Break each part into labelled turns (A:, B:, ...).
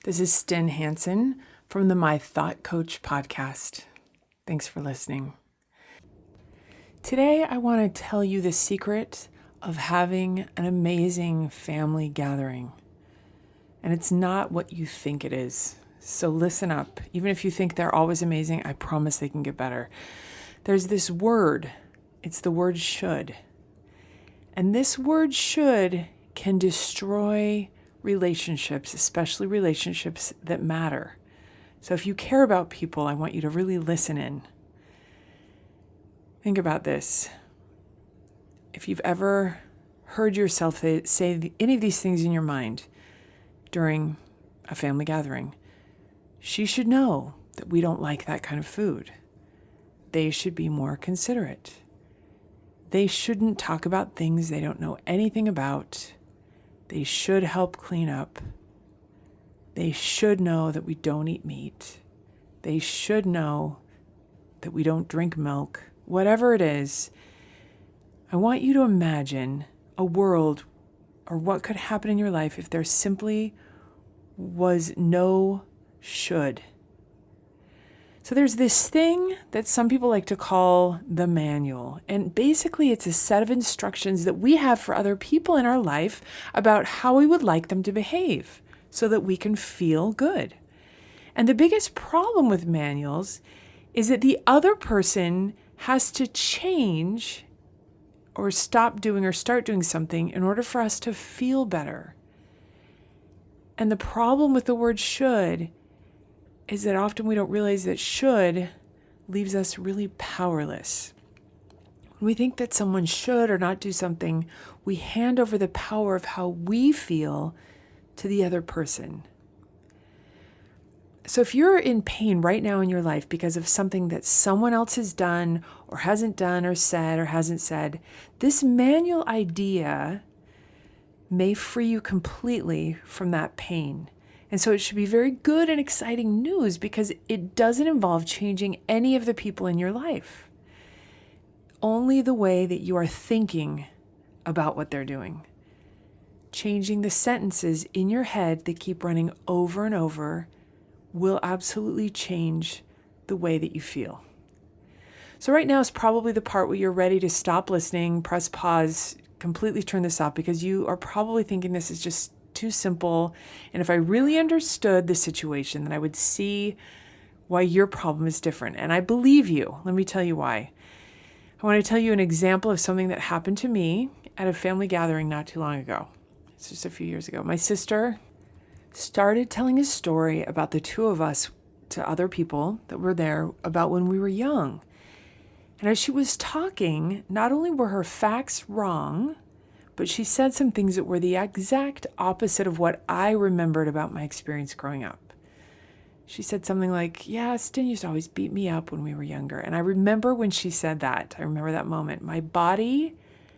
A: This is Sten Hansen from the My Thought Coach podcast. Thanks for listening. Today, I want to tell you the secret of having an amazing family gathering. And it's not what you think it is. So listen up. Even if you think they're always amazing, I promise they can get better. There's this word. It's the word should. And this word should can destroy relationships, especially relationships that matter. So if you care about people, I want you to really listen in. Think about this. If you've ever heard yourself say any of these things in your mind during a family gathering, she should know that we don't like that kind of food. They should be more considerate. They shouldn't talk about things they don't know anything about. They should help clean up. They should know that we don't eat meat. They should know that we don't drink milk. Whatever it is, I want you to imagine a world or what could happen in your life if there simply was no should. So there's this thing that some people like to call the manual. And basically it's a set of instructions that we have for other people in our life about how we would like them to behave so that we can feel good. And the biggest problem with manuals is that the other person has to change or stop doing or start doing something in order for us to feel better. And the problem with the word should is that often we don't realize that should leaves us really powerless. When we think that someone should or not do something, we hand over the power of how we feel to the other person. So if you're in pain right now in your life because of something that someone else has done or hasn't done or said or hasn't said, this manual idea may free you completely from that pain. And so it should be very good and exciting news because it doesn't involve changing any of the people in your life. Only the way that you are thinking about what they're doing. Changing the sentences in your head that keep running over and over will absolutely change the way that you feel. So right now is probably the part where you're ready to stop listening, press pause, completely turn this off because you are probably thinking this is just too simple. And if I really understood the situation, then I would see why your problem is different. And I believe you. Let me tell you why. I want to tell you an example of something that happened to me at a family gathering not too long ago. It's just a few years ago. My sister started telling a story about the two of us to other people that were there about when we were young. And as she was talking, not only were her facts wrong, but she said some things that were the exact opposite of what I remembered about my experience growing up. She said something like, yeah, Sten used to always beat me up when we were younger. And I remember when she said that, I remember that moment. My body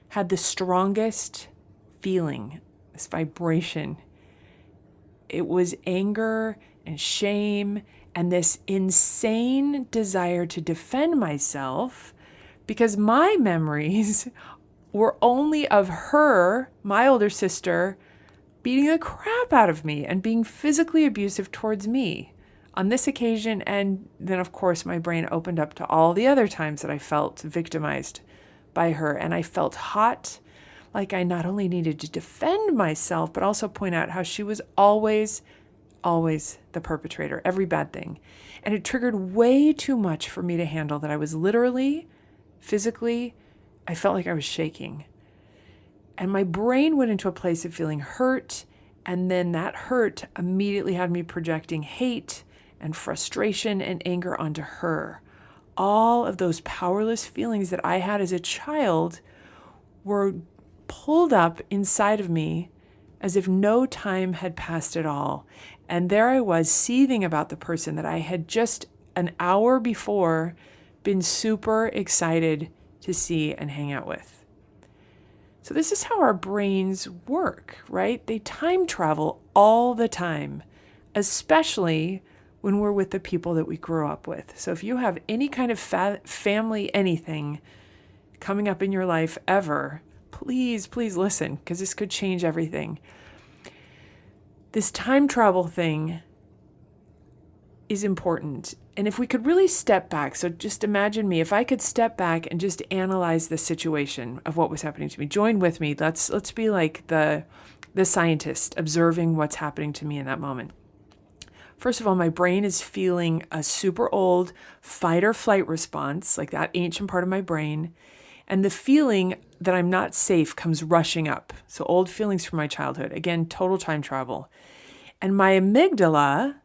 A: had the strongest feeling, this vibration. It was anger and shame and this insane desire to defend myself because my memories were only of her, my older sister, beating the crap out of me and being physically abusive towards me on this occasion. And then, of course, my brain opened up to all the other times that I felt victimized by her. And I felt hot, like I not only needed to defend myself, but also point out how she was always the perpetrator, every bad thing. And it triggered way too much for me to handle that I was literally, physically, I felt like I was shaking. And my brain went into a place of feeling hurt. And then that hurt immediately had me projecting hate and frustration and anger onto her. All of those powerless feelings that I had as a child were pulled up inside of me as if no time had passed at all. And there I was seething about the person that I had just an hour before been super excited to see and hang out with. So this is how our brains work, right? They time travel all the time, especially when we're with the people that we grew up with. So if you have any kind of family anything coming up in your life ever, please listen, because this could change everything. This time travel thing is important. And if we could really step back, so just imagine me, if I could step back and just analyze the situation of what was happening to me, join with me. Let's be like the scientist observing what's happening to me in that moment. First of all, my brain is feeling a super old fight or flight response, like that ancient part of my brain. And the feeling that I'm not safe comes rushing up. So old feelings from my childhood. Again, total time travel. And my amygdala,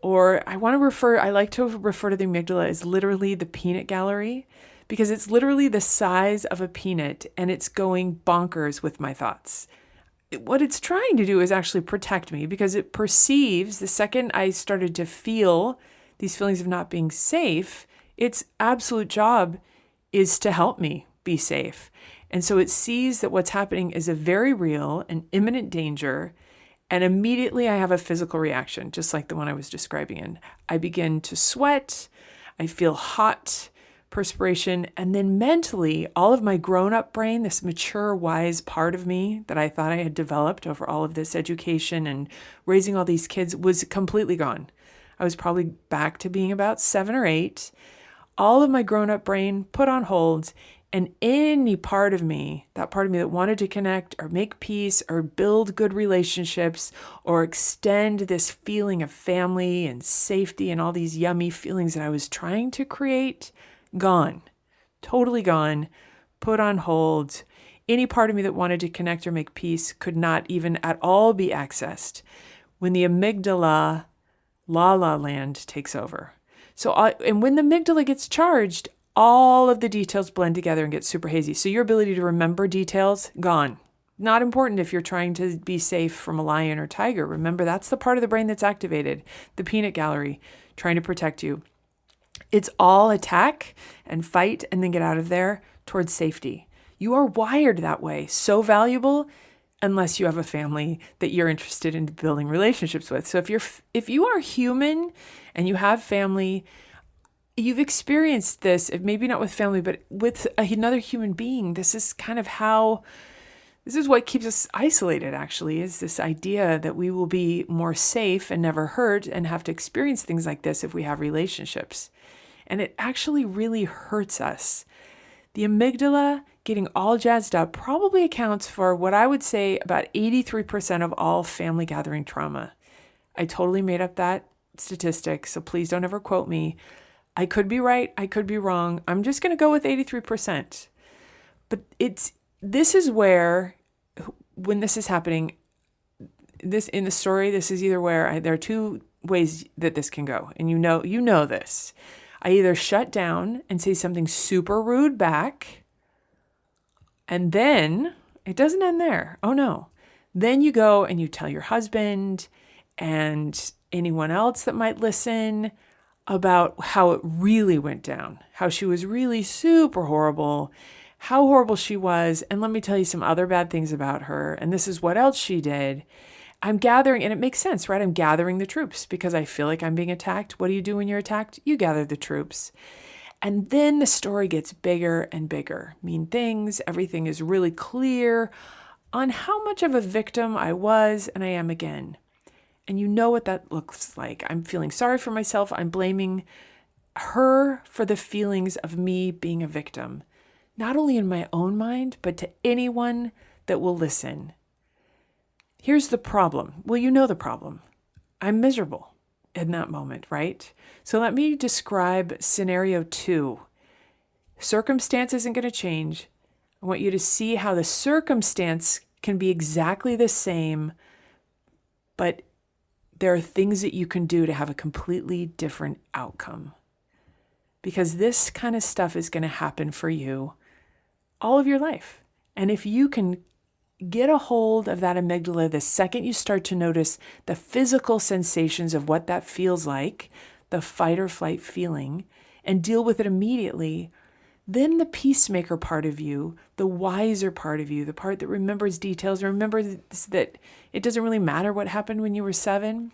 A: or I like to refer to the amygdala as literally the peanut gallery, because it's literally the size of a peanut and it's going bonkers with my thoughts. What it's trying to do is actually protect me, because it perceives the second I started to feel these feelings of not being safe, its absolute job is to help me be safe. And so it sees that what's happening is a very real and imminent danger. And immediately I have a physical reaction, just like the one I was describing. And I begin to sweat. I feel hot perspiration. And then mentally, all of my grown-up brain, this mature, wise part of me that I thought I had developed over all of this education and raising all these kids, was completely gone. I was probably back to being about 7 or 8. All of my grown-up brain put on hold. And any part of me, that part of me that wanted to connect or make peace or build good relationships or extend this feeling of family and safety and all these yummy feelings that I was trying to create, gone, totally gone, put on hold. Any part of me that wanted to connect or make peace could not even at all be accessed when the amygdala, la la land, takes over. And when the amygdala gets charged, all of the details blend together and get super hazy. So your ability to remember details, gone. Not important if you're trying to be safe from a lion or tiger. Remember, that's the part of the brain that's activated, the peanut gallery, trying to protect you. It's all attack and fight and then get out of there towards safety. You are wired that way. So valuable, unless you have a family that you're interested in building relationships with. So if you are human and you have family, you've experienced this, maybe not with family, but with another human being. This is what keeps us isolated, actually, is this idea that we will be more safe and never hurt and have to experience things like this if we have relationships. And it actually really hurts us. The amygdala getting all jazzed up probably accounts for what I would say about 83% of all family gathering trauma. I totally made up that statistic, so please don't ever quote me. I could be right, I could be wrong. I'm just going to go with 83%. But this is where, when this is happening, this in the story, this is either where there are two ways that this can go. And you know this. I either shut down and say something super rude back, and then it doesn't end there. Oh no. Then you go and you tell your husband and anyone else that might listen about how it really went down, how she was really super horrible, how horrible she was. And let me tell you some other bad things about her. And this is what else she did. I'm gathering, and it makes sense, right? I'm gathering the troops because I feel like I'm being attacked. What do you do when you're attacked? You gather the troops. And then the story gets bigger and bigger. Mean things, everything is really clear on how much of a victim I was and I am again. And you know what that looks like. I'm feeling sorry for myself. I'm blaming her for the feelings of me being a victim, not only in my own mind, but to anyone that will listen. Here's the problem. Well, you know the problem. I'm miserable in that moment, right? So let me describe scenario 2. Circumstance isn't going to change. I want you to see how the circumstance can be exactly the same, but there are things that you can do to have a completely different outcome. Because this kind of stuff is going to happen for you all of your life. And if you can get a hold of that amygdala the second you start to notice the physical sensations of what that feels like, the fight or flight feeling, and deal with it immediately, then the peacemaker part of you, the wiser part of you, the part that remembers details, remembers that it doesn't really matter what happened when you were 7.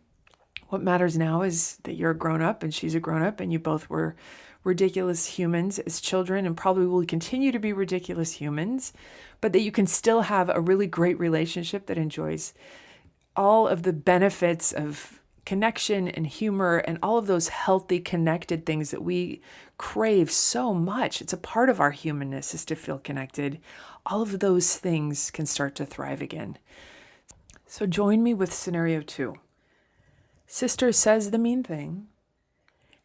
A: What matters now is that you're a grown-up and she's a grown-up and you both were ridiculous humans as children and probably will continue to be ridiculous humans, but that you can still have a really great relationship that enjoys all of the benefits of connection and humor and all of those healthy, connected things that we crave so much. It's a part of our humanness is to feel connected. All of those things can start to thrive again. So join me with scenario 2. Sister says the mean thing.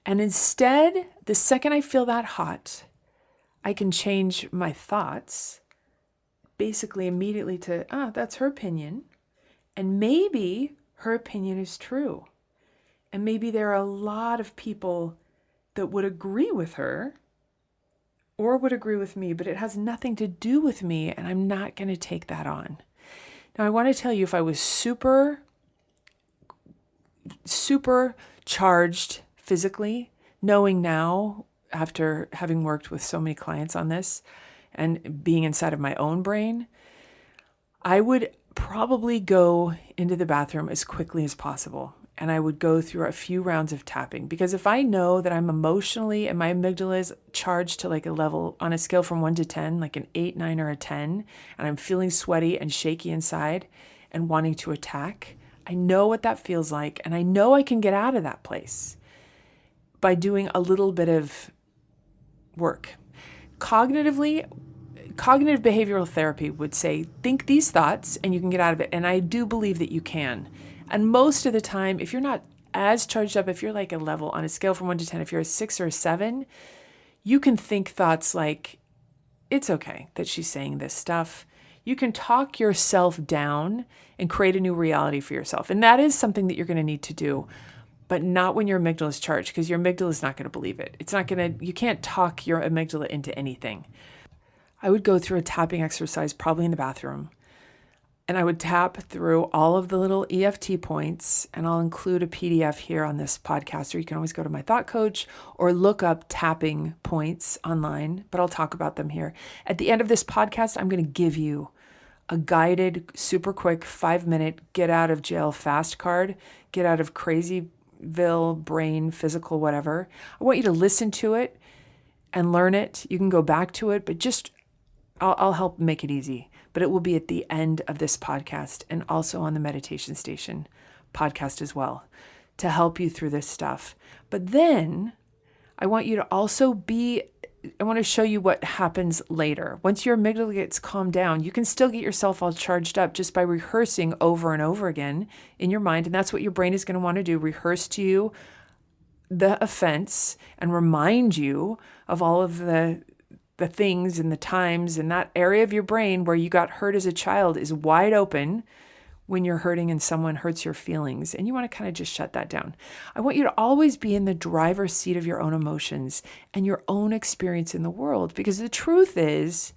A: And instead, the second I feel that hot, I can change my thoughts basically immediately to, that's her opinion. And maybe her opinion is true. And maybe there are a lot of people that would agree with her or would agree with me, but it has nothing to do with me, and I'm not going to take that on. Now, I want to tell you, if I was super charged physically, knowing now, after having worked with so many clients on this and being inside of my own brain, I would probably go into the bathroom as quickly as possible. And I would go through a few rounds of tapping, because if I know that I'm emotionally and my amygdala is charged to like a level on a scale from 1 to 10, like an 8, 9, or a 10, and I'm feeling sweaty and shaky inside and wanting to attack, I know what that feels like. And I know I can get out of that place by doing a little bit of work. Cognitive behavioral therapy would say, think these thoughts and you can get out of it. And I do believe that you can. And most of the time, if you're not as charged up, if you're like a level on a scale from 1 to 10, if you're a 6 or a 7, you can think thoughts like, it's okay that she's saying this stuff. You can talk yourself down and create a new reality for yourself. And that is something that you're going to need to do, but not when your amygdala is charged, because your amygdala is not going to believe it. You can't talk your amygdala into anything. I would go through a tapping exercise, probably in the bathroom. And I would tap through all of the little EFT points, and I'll include a PDF here on this podcast, or you can always go to my thought coach or look up tapping points online, but I'll talk about them here. At the end of this podcast, I'm going to give you a guided, super quick 5-minute get out of jail fast card, get out of crazyville, brain, physical, whatever. I want you to listen to it and learn it. You can go back to it, but I'll help make it easy. But it will be at the end of this podcast and also on the Meditation Station podcast as well to help you through this stuff. But then I want you to also I want to show you what happens later. Once your amygdala gets calmed down, you can still get yourself all charged up just by rehearsing over and over again in your mind. And that's what your brain is going to want to do, rehearse to you the offense and remind you of all of the things and the times, and that area of your brain where you got hurt as a child is wide open when you're hurting and someone hurts your feelings, and you want to kind of just shut that down. I want you to always be in the driver's seat of your own emotions and your own experience in the world, because the truth is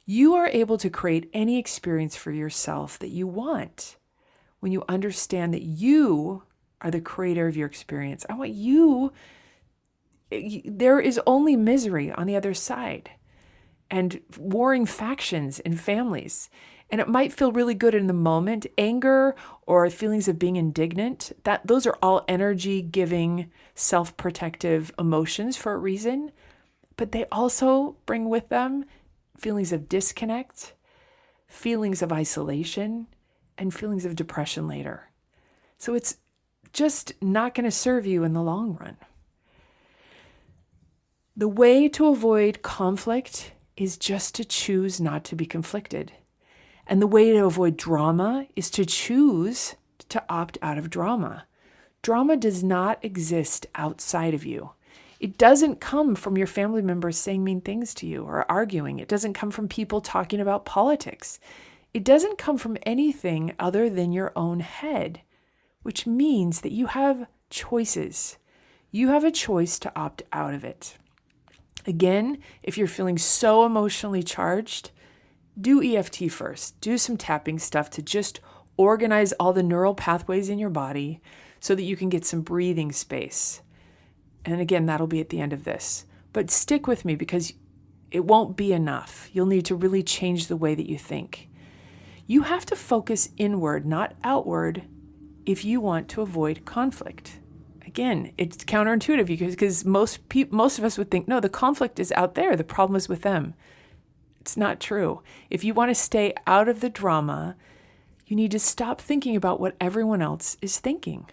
A: you are able to create any experience for yourself that you want when you understand that you are the creator of your experience. There is only misery on the other side and warring factions in families. And it might feel really good in the moment, anger or feelings of being indignant, those are all energy-giving, self-protective emotions for a reason. But they also bring with them feelings of disconnect, feelings of isolation, and feelings of depression later. So it's just not going to serve you in the long run. The way to avoid conflict is just to choose not to be conflicted. And the way to avoid drama is to choose to opt out of drama. Drama does not exist outside of you. It doesn't come from your family members saying mean things to you or arguing. It doesn't come from people talking about politics. It doesn't come from anything other than your own head, which means that you have choices. You have a choice to opt out of it. Again, if you're feeling so emotionally charged, do EFT first. Do some tapping stuff to just organize all the neural pathways in your body so that you can get some breathing space. And again, that'll be at the end of this. But stick with me, because it won't be enough. You'll need to really change the way that you think. You have to focus inward, not outward, if you want to avoid conflict. Again, it's counterintuitive because most of us would think, no, the conflict is out there. The problem is with them. It's not true. If you want to stay out of the drama, you need to stop thinking about what everyone else is thinking.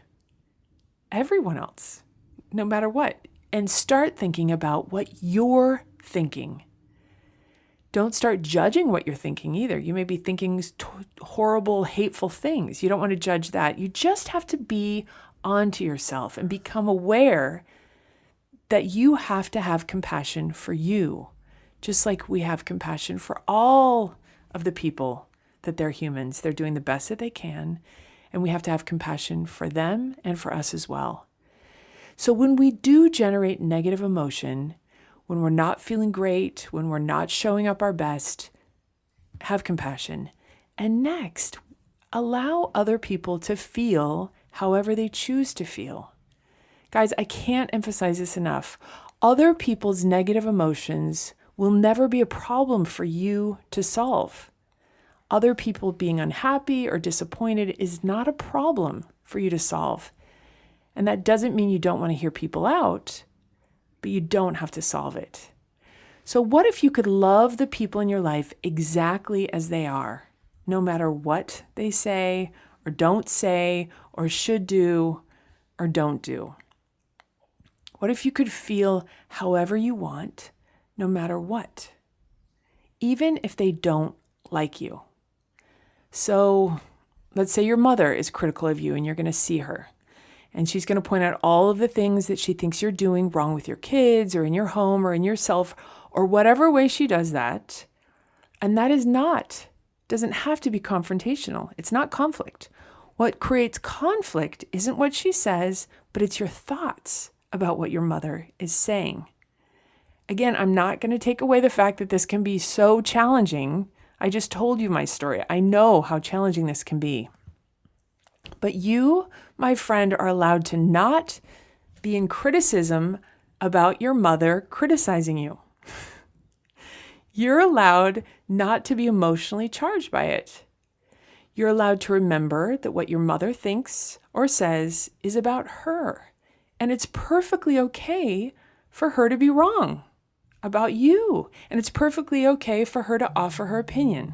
A: everyone else, no matter what. And start thinking about what you're thinking. Don't start judging what you're thinking either. You may be thinking horrible, hateful things. You don't want to judge that. You just have to be onto yourself and become aware that you have to have compassion for you, just like we have compassion for all of the people, that they're humans. They're doing the best that they can, and we have to have compassion for them and for us as well. So when we do generate negative emotion, when we're not feeling great, when we're not showing up our best, have compassion. And next, allow other people to feel however they choose to feel. Guys, I can't emphasize this enough. Other people's negative emotions will never be a problem for you to solve. Other people being unhappy or disappointed is not a problem for you to solve. And that doesn't mean you don't want to hear people out, but you don't have to solve it. So what if you could love the people in your life exactly as they are, no matter what they say or should do or don't do? What if you could feel however you want, no matter what, even if they don't like you? So let's say your mother is critical of you and you're going to see her. And she's going to point out all of the things that she thinks you're doing wrong with your kids or in your home or in yourself or whatever way she does that. And that doesn't have to be confrontational. It's not conflict. What creates conflict isn't what she says, but it's your thoughts about what your mother is saying. Again, I'm not going to take away the fact that this can be so challenging. I just told you my story. I know how challenging this can be. But you, my friend, are allowed to not be in criticism about your mother criticizing you. You're allowed not to be emotionally charged by it. You're allowed to remember that what your mother thinks or says is about her. And it's perfectly okay for her to be wrong about you. And it's perfectly okay for her to offer her opinion.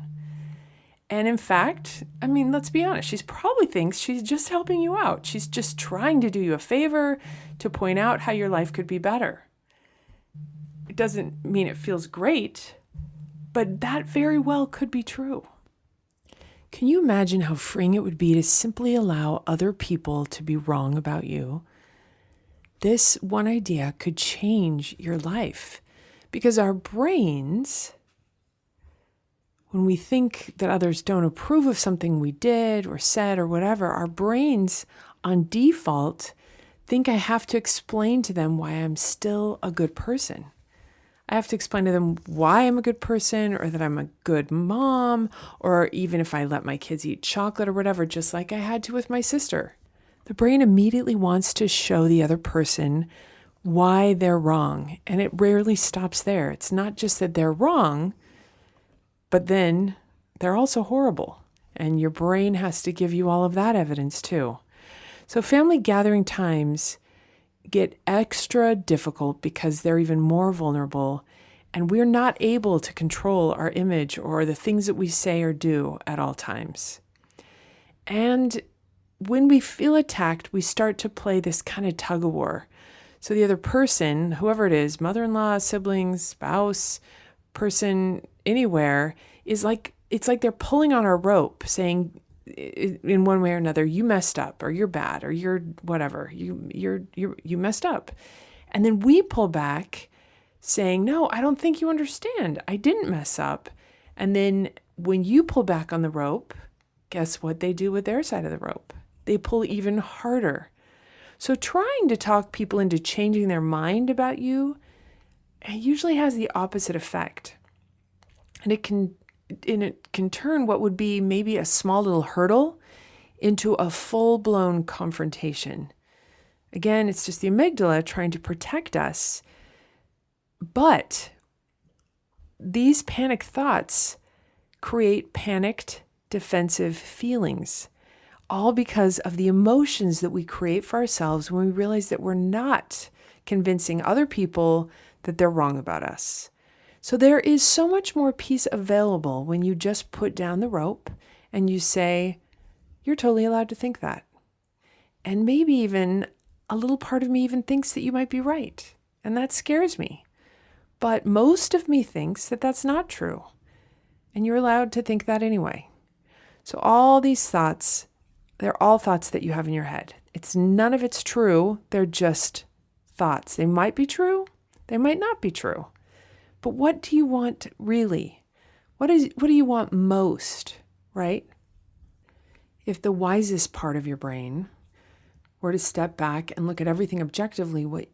A: And in fact, let's be honest, she probably thinks she's just helping you out. She's just trying to do you a favor, to point out how your life could be better. It doesn't mean it feels great, but that very well could be true. Can you imagine how freeing it would be to simply allow other people to be wrong about you? This one idea could change your life, because our brains, when we think that others don't approve of something we did or said or whatever, our brains on default think I have to explain to them why I'm still a good person. I have to explain to them why I'm a good person, or that I'm a good mom, or even if I let my kids eat chocolate or whatever, just like I had to with my sister. The brain immediately wants to show the other person why they're wrong, and it rarely stops there. It's not just that they're wrong, but then they're also horrible, and your brain has to give you all of that evidence too. So family gathering times get extra difficult because they're even more vulnerable, and we're not able to control our image or the things that we say or do at all times. And when we feel attacked, we start to play this kind of tug of war. So the other person, whoever it is, mother-in-law, siblings, spouse, person, anywhere, it's like they're pulling on our rope, saying in one way or another, you messed up, or you're bad, or you're whatever, you messed up. And then we pull back saying, no, I don't think you understand. I didn't mess up. And then when you pull back on the rope, guess what they do with their side of the rope? They pull even harder. So trying to talk people into changing their mind about you usually has the opposite effect. And it can turn what would be maybe a small little hurdle into a full-blown confrontation. Again, it's just the amygdala trying to protect us. But these panic thoughts create panicked, defensive feelings, all because of the emotions that we create for ourselves when we realize that we're not convincing other people that they're wrong about us. So there is so much more peace available when you just put down the rope and you say, you're totally allowed to think that. And maybe even, a little part of me even thinks that you might be right. And that scares me. But most of me thinks that that's not true. And you're allowed to think that anyway. So all these thoughts, they're all thoughts that you have in your head. None of it's true. They're just thoughts. They might be true. They might not be true. But what do you want really? What do you want most, right? If the wisest part of your brain were to step back and look at everything objectively, what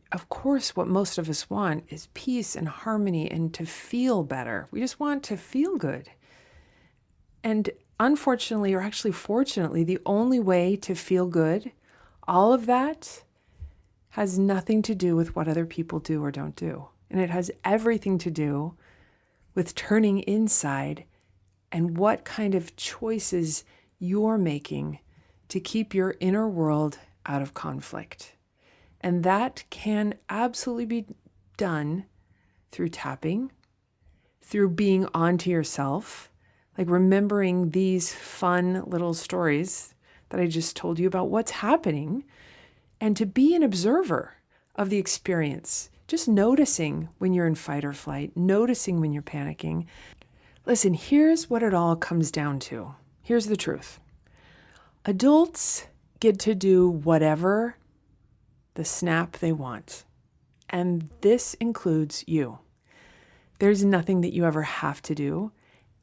A: most of us want is peace and harmony and to feel better. We just want to feel good. And unfortunately, or actually fortunately, the only way to feel good, all of that has nothing to do with what other people do or don't do. And it has everything to do with turning inside and what kind of choices you're making to keep your inner world out of conflict. And that can absolutely be done through tapping, through being onto yourself, like remembering these fun little stories that I just told you about what's happening, and to be an observer of the experience, just noticing when you're in fight or flight, noticing when you're panicking. Listen, here's what it all comes down to. Here's the truth. Adults get to do whatever the snap they want. And this includes you. There's nothing that you ever have to do,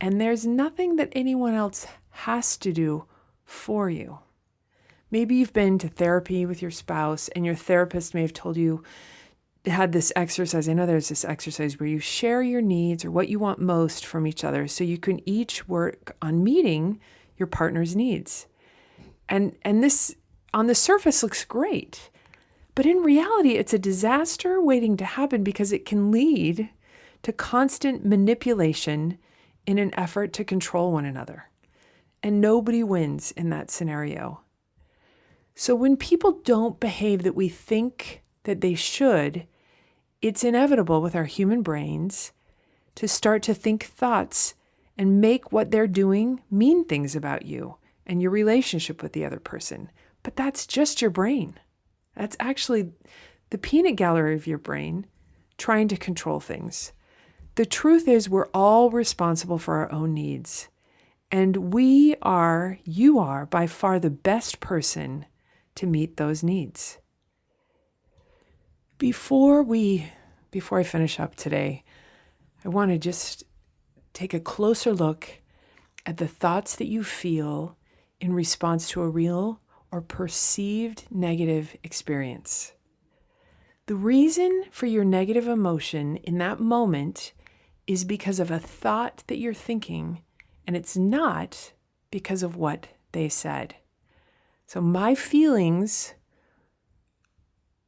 A: and there's nothing that anyone else has to do for you. Maybe you've been to therapy with your spouse, and your therapist may have told you, had this exercise. I know there's this exercise where you share your needs or what you want most from each other so you can each work on meeting your partner's needs. And this, on the surface, looks great. But in reality, it's a disaster waiting to happen because it can lead to constant manipulation in an effort to control one another. And nobody wins in that scenario. So when people don't behave that we think that they should, it's inevitable with our human brains to start to think thoughts and make what they're doing mean things about you and your relationship with the other person. But that's just your brain. That's actually the peanut gallery of your brain trying to control things. The truth is we're all responsible for our own needs. And you are by far the best person to meet those needs. Before I finish up today, I want to just take a closer look at the thoughts that you feel in response to a real or perceived negative experience. The reason for your negative emotion in that moment is because of a thought that you're thinking, and it's not because of what they said. So my feelings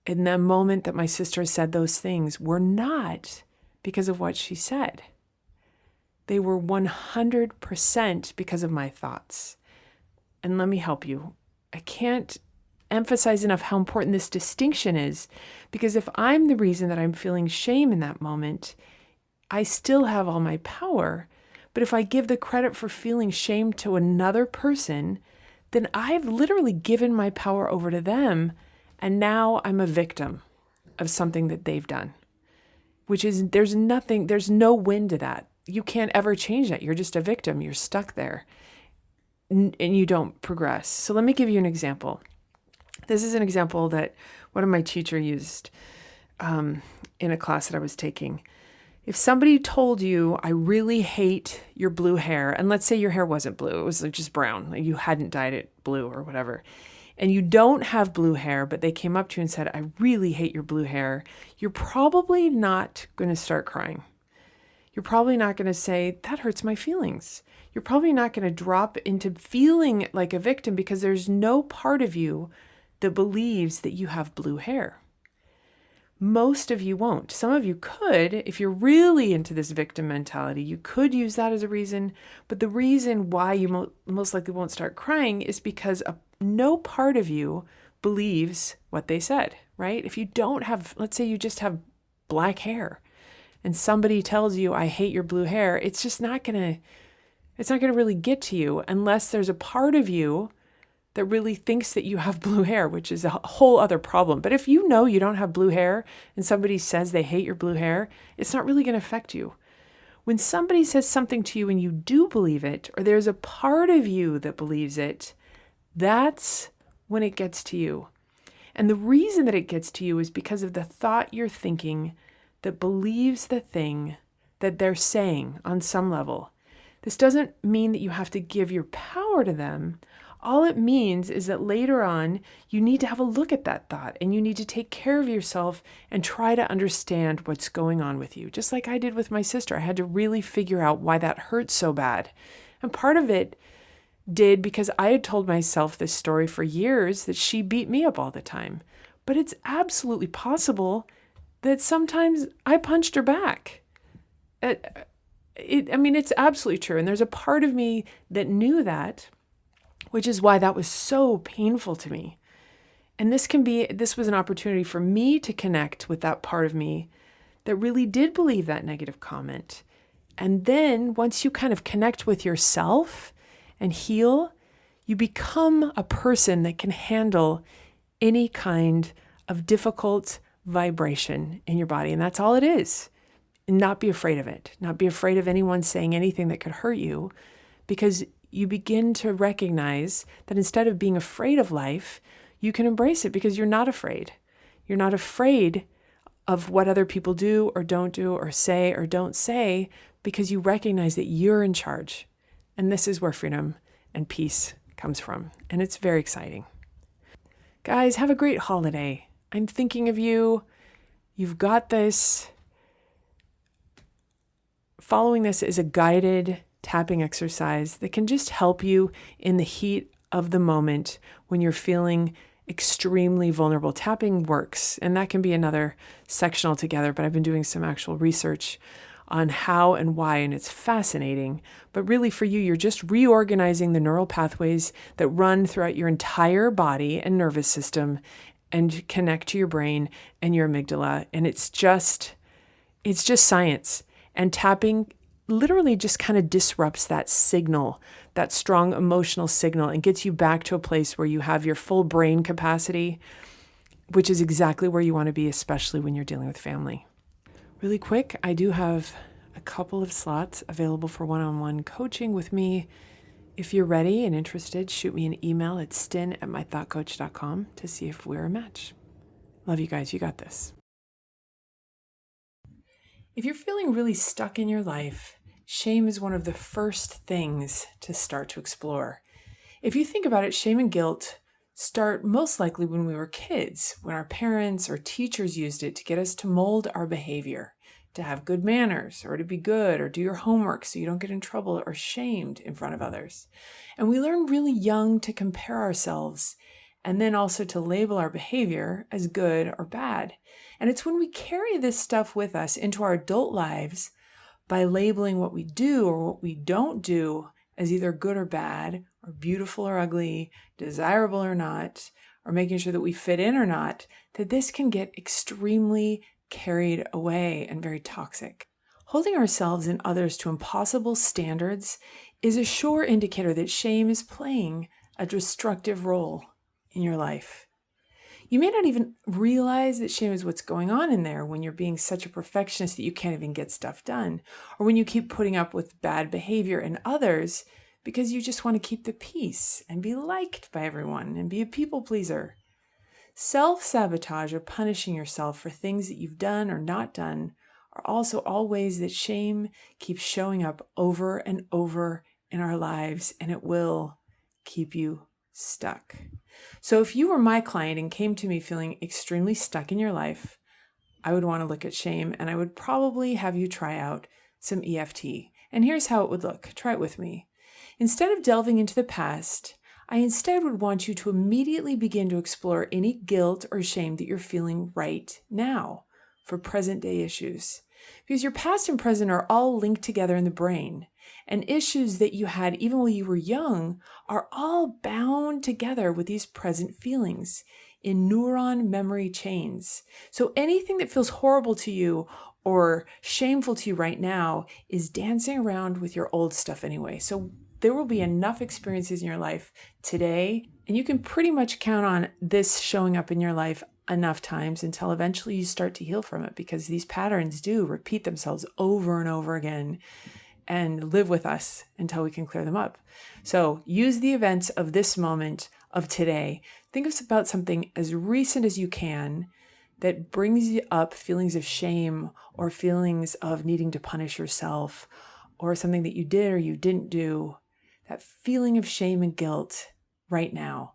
A: in the moment that my sister said those things were not because of what she said. They were 100% because of my thoughts. And let me help you. I can't emphasize enough how important this distinction is, because if I'm the reason that I'm feeling shame in that moment, I still have all my power. But if I give the credit for feeling shame to another person, then I've literally given my power over to them, and now I'm a victim of something that they've done, which is there's no win to that. You can't ever change that. You're just a victim. You're stuck there and you don't progress. So let me give you an example. This is an example that one of my teachers used in a class that I was taking. If somebody told you, I really hate your blue hair, and let's say your hair wasn't blue, it was like just brown, like you hadn't dyed it blue or whatever, and you don't have blue hair, but they came up to you and said, I really hate your blue hair, you're probably not going to start crying. You're probably not going to say, that hurts my feelings. You're probably not going to drop into feeling like a victim because there's no part of you that believes that you have blue hair. Most of you won't. Some of you could, if you're really into this victim mentality, you could use that as a reason. But the reason why you most likely won't start crying is because no part of you believes what they said, right? If you don't have, let's say you just have black hair and somebody tells you, I hate your blue hair, it's not going to really get to you unless there's a part of you that really thinks that you have blue hair, which is a whole other problem. But if you know you don't have blue hair and somebody says they hate your blue hair, it's not really going to affect you. When somebody says something to you and you do believe it, or there's a part of you that believes it, that's when it gets to you. And the reason that it gets to you is because of the thought you're thinking that believes the thing that they're saying on some level. This doesn't mean that you have to give your power to them. All it means is that later on, you need to have a look at that thought and you need to take care of yourself and try to understand what's going on with you. Just like I did with my sister, I had to really figure out why that hurt so bad. And part of it did because I had told myself this story for years that she beat me up all the time. But it's absolutely possible that sometimes I punched her back. It's absolutely true. And there's a part of me that knew that, which is why that was so painful to me. And this was an opportunity for me to connect with that part of me that really did believe that negative comment. And then once you kind of connect with yourself and heal, you become a person that can handle any kind of difficult vibration in your body. And that's all it is. And not be afraid of it. Not be afraid of anyone saying anything that could hurt you, because you begin to recognize that instead of being afraid of life, you can embrace it because you're not afraid. You're not afraid of what other people do or don't do or say or don't say, because you recognize that you're in charge. And this is where freedom and peace comes from. And it's very exciting. Guys, have a great holiday. I'm thinking of you. You've got this. Following this is a guided tapping exercise that can just help you in the heat of the moment when you're feeling extremely vulnerable. Tapping works, and that can be another section altogether, but I've been doing some actual research on how and why, and it's fascinating. But really for you, you're just reorganizing the neural pathways that run throughout your entire body and nervous system and connect to your brain and your amygdala. And it's just science. And tapping literally just kind of disrupts that signal, that strong emotional signal, and gets you back to a place where you have your full brain capacity, which is exactly where you want to be, especially when you're dealing with family. Really quick, I do have a couple of slots available for one-on-one coaching with me. If you're ready and interested, shoot me an email at stin@mythoughtcoach.com to see if we're a match. Love you guys. You got this. If you're feeling really stuck in your life, shame is one of the first things to start to explore. If you think about it, shame and guilt start most likely when we were kids, when our parents or teachers used it to get us to mold our behavior, to have good manners or to be good or do your homework so you don't get in trouble or shamed in front of others. And we learn really young to compare ourselves and then also to label our behavior as good or bad. And it's when we carry this stuff with us into our adult lives by labeling what we do or what we don't do as either good or bad, or beautiful or ugly, desirable or not, or making sure that we fit in or not, that this can get extremely carried away and very toxic. Holding ourselves and others to impossible standards is a sure indicator that shame is playing a destructive role in your life. You may not even realize that shame is what's going on in there when you're being such a perfectionist that you can't even get stuff done, or when you keep putting up with bad behavior in others because you just want to keep the peace and be liked by everyone and be a people pleaser. Self-sabotage or punishing yourself for things that you've done or not done are also all ways that shame keeps showing up over and over in our lives, and it will keep you stuck. So if you were my client and came to me feeling extremely stuck in your life, I would want to look at shame, and I would probably have you try out some EFT. And here's how it would look. Try it with me. Instead of delving into the past, I instead would want you to immediately begin to explore any guilt or shame that you're feeling right now for present day issues. Because your past and present are all linked together in the brain, and issues that you had even when you were young are all bound together with these present feelings in neuron memory chains. So anything that feels horrible to you or shameful to you right now is dancing around with your old stuff anyway. So there will be enough experiences in your life today, and you can pretty much count on this showing up in your life enough times until eventually you start to heal from it, because these patterns do repeat themselves over and over again and live with us until we can clear them up. So use the events of this moment of today. Think about something as recent as you can that brings you up feelings of shame or feelings of needing to punish yourself, or something that you did or you didn't do, that feeling of shame and guilt right now.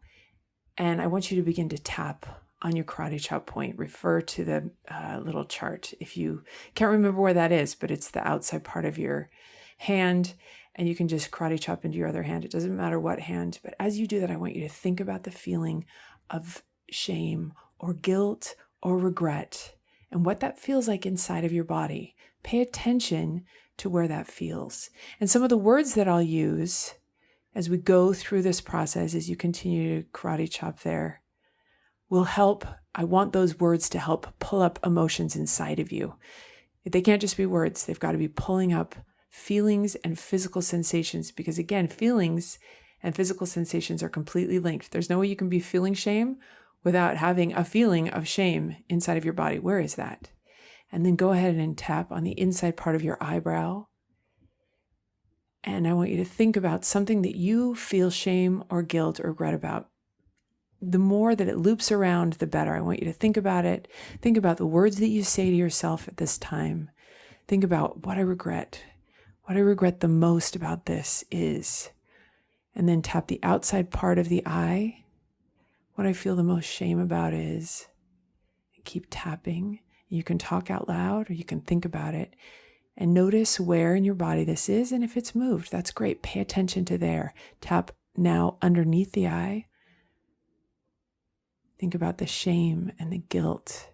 A: And I want you to begin to tap on your karate chop point. Refer to the little chart if you can't remember where that is, but it's the outside part of your hand, and you can just karate chop into your other hand. It doesn't matter what hand, but as you do that, I want you to think about the feeling of shame or guilt or regret and what that feels like inside of your body. Pay attention to where that feels. And some of the words that I'll use as we go through this process, as you continue to karate chop there, will help. I want those words to help pull up emotions inside of you. They can't just be words. They've got to be pulling up feelings and physical sensations, because again, feelings and physical sensations are completely linked. There's no way you can be feeling shame without having a feeling of shame inside of your body. Where is that? And then go ahead and tap on the inside part of your eyebrow. And I want you to think about something that you feel shame or guilt or regret about. The more that it loops around, the better. I want you to think about it. Think about the words that you say to yourself at this time. Think about what I regret. What I regret the most about this is, and then tap the outside part of the eye. What I feel the most shame about is, and keep tapping. You can talk out loud or you can think about it and notice where in your body this is. And if it's moved, that's great. Pay attention to there. Tap now underneath the eye. Think about the shame and the guilt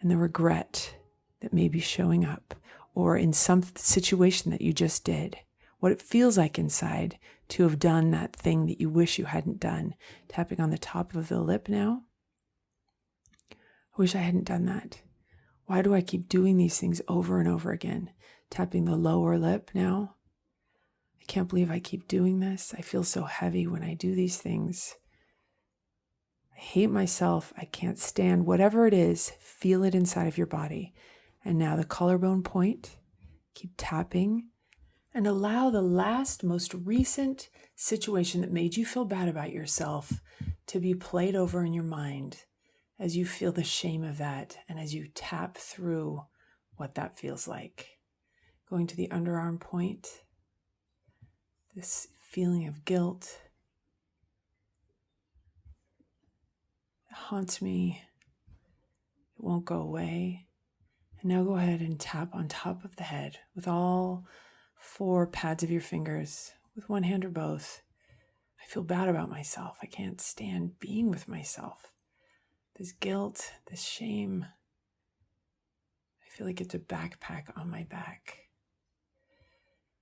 A: and the regret that may be showing up, or in some situation that you just did, what it feels like inside to have done that thing that you wish you hadn't done. Tapping on the top of the lip now. I wish I hadn't done that. Why do I keep doing these things over and over again? Tapping the lower lip now. I can't believe I keep doing this. I feel so heavy when I do these things. I hate myself. I can't stand whatever it is. Feel it inside of your body. And now the collarbone point. Keep tapping and allow the last, most recent situation that made you feel bad about yourself to be played over in your mind as you feel the shame of that and as you tap through what that feels like. Going to the underarm point, this feeling of guilt that haunts me. It won't go away. And now go ahead and tap on top of the head with all 4 pads of your fingers, with one hand or both. I feel bad about myself. I can't stand being with myself. This guilt, this shame, I feel like it's a backpack on my back.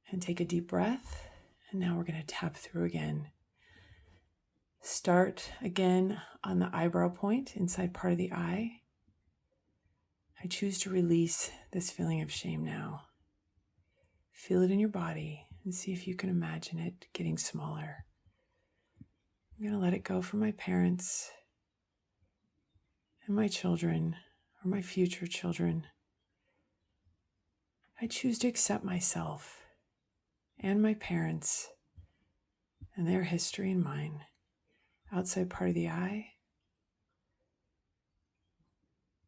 A: And take a deep breath. And now we're going to tap through again. Start again on the eyebrow point, inside part of the eye. I choose to release this feeling of shame now. Feel it in your body and see if you can imagine it getting smaller. I'm going to let it go for my parents and my children, or my future children. I choose to accept myself and my parents and their history and mine. Outside part of the eye.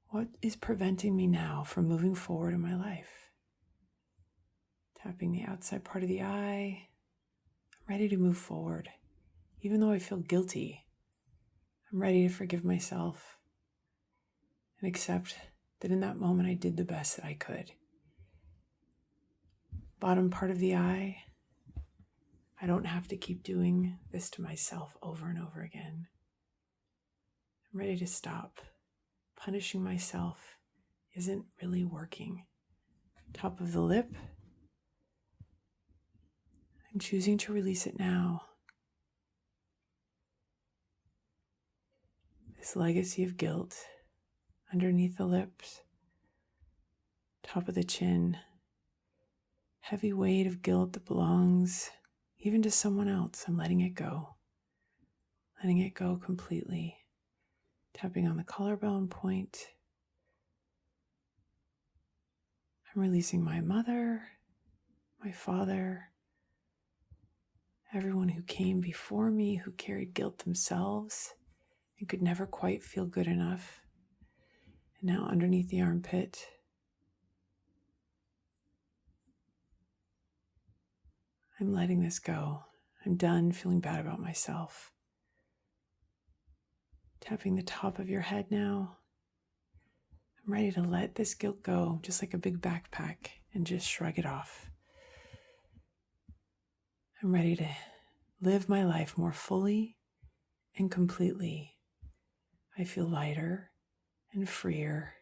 A: What is preventing me now from moving forward in my life? Tapping the outside part of the eye. I'm ready to move forward. Even though I feel guilty, I'm ready to forgive myself and accept that in that moment I did the best that I could. Bottom part of the eye. I don't have to keep doing this to myself over and over again. I'm ready to stop. Punishing myself isn't really working. Top of the lip. I'm choosing to release it now. This legacy of guilt underneath the lips, top of the chin, heavy weight of guilt that belongs even to someone else. I'm letting it go. Letting it go completely. Tapping on the collarbone point. I'm releasing my mother, my father, everyone who came before me who carried guilt themselves and could never quite feel good enough. And now underneath the armpit, I'm letting this go. I'm done feeling bad about myself. Tapping the top of your head now. I'm ready to let this guilt go, just like a big backpack, and just shrug it off. I'm ready to live my life more fully and completely. I feel lighter and freer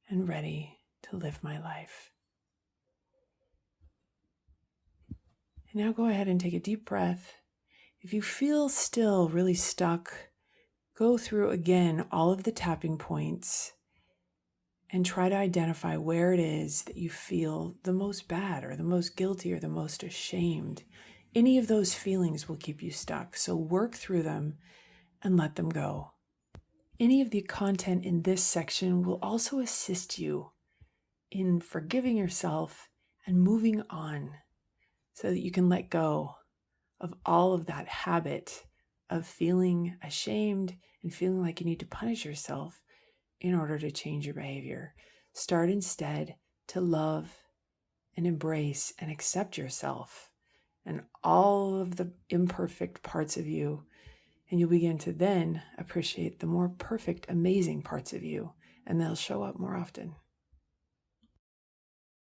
A: and ready to live my life. And now go ahead and take a deep breath. If you feel still really stuck, go through again all of the tapping points and try to identify where it is that you feel the most bad or the most guilty or the most ashamed. Any of those feelings will keep you stuck, so work through them and let them go. Any of the content in this section will also assist you in forgiving yourself and moving on so that you can let go of all of that habit of feeling ashamed and feeling like you need to punish yourself in order to change your behavior. Start instead to love and embrace and accept yourself and all of the imperfect parts of you. And you'll begin to then appreciate the more perfect, amazing parts of you, and they'll show up more often.